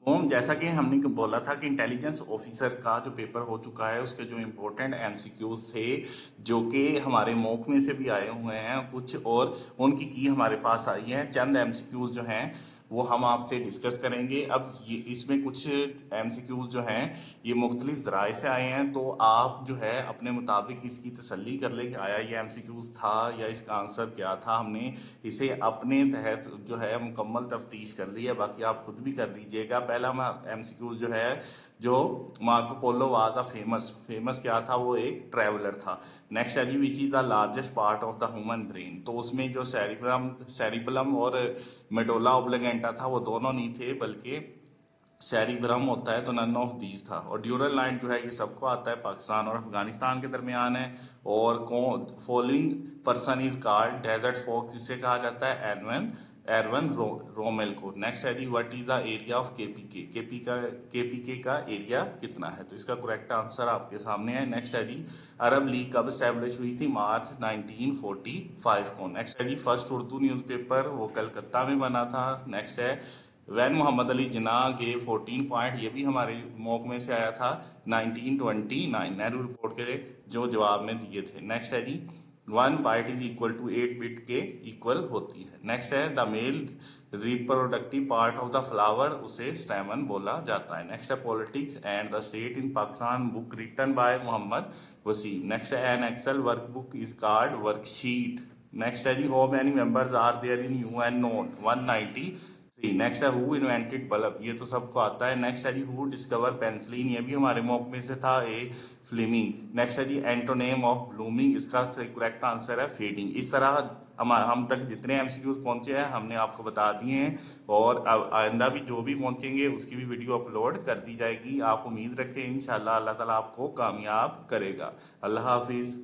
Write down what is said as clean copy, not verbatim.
ओम, जैसा कि हमने को बोला था कि इंटेलिजेंस ऑफिसर का जो पेपर हो चुका है उसके जो इम्पोर्टेंट एमसीक्यूज थे जो कि हमारे मॉक में से भी आए हुए हैं कुछ, और उनकी की हमारे पास आई है। चंद एमसीक्यूज जो हैं वो हम आपसे डिस्कस करेंगे। अब ये इसमें कुछ एमसीक्यूज जो हैं ये मुख्तलिफ ज़राए से आए हैं, तो आप जो है अपने मुताबिक इसकी तसल्ली कर ले कि आया ये एमसीक्यूज था या इसका आंसर क्या था। हमने इसे अपने तहत जो है मुकम्मल तफ्तीश कर ली है, बाकी आप खुद भी कर लीजिएगा। पहला एमसीक्यू जो है, जो Marco Polo was a famous, famous क्या था, वो एक ट्रैवलर था। नेक्स्ट है जी, which is the largest part of the human brain. तो उसमें जो सेरिबलम और मेडोला ऑब्लिगेंटा था वो दोनों नहीं थे, बल्कि सेरिब्रम होता है, तो नन ऑफ दीज था। और ड्यूरल लाइन जो है ये सबको आता है, पाकिस्तान और अफगानिस्तान के दरमियान है। और कौन following person is called Desert Fox, इससे कहा जाता है एरवन एरवन रोमेल को। नेक्स्ट है जी, what is the area of KPK, KPK का एरिया कितना है। तो इसका करेक्ट आंसर आपके सामने है। नेक्स्ट है जी, अरब लीग कब स्टैब्लिश हुई थी, मार्च 1945 को। नेक्स्ट है जी, फर्स्ट उर्दू न्यूज़पेपर वो कलकत्ता में बना था। नेक्स्ट है, वैन मोहम्मद अली जिन्ना के 14 पॉइंट, ये भी हमारे मॉक में से आया था 1929 नेहरू रिपोर्ट के जो जवाब में दिए थे। नेक्स्ट है जी, 1 byte is equal to 8 bit के इक्वल होती है। नेक्स्ट है, the male reproductive part of the flower उसे स्टैमन बोला जाता है। नेक्स्ट है, politics and the state in Pakistan book written by Mohammad Waseem. Next है, an Excel workbook is called worksheet. Next है जी, how many members are there in UN known, 193। Next है, who invented bulb, ये तो सबको आता है। नेक्स्ट है जी, हु डिस्कवर पेंसिलिन, ये भी हमारे मॉक में से था, ए फ्लेमिंग। नेक्स्ट है जी, एंटोनेम ऑफ ब्लूमिंग, इसका करेक्ट आंसर है फेडिंग। इस तरह हम तक जितने एमसीक्यूज पहुंचे हैं हमने आपको बता दिए हैं, और अब आइंदा भी जो भी पहुंचेंगे उसकी भी वीडियो अपलोड कर दी जाएगी। आप उम्मीद रखें इंशाल्लाह अल्लाह ताला आपको कामयाब करेगा। अल्लाह हाफिज।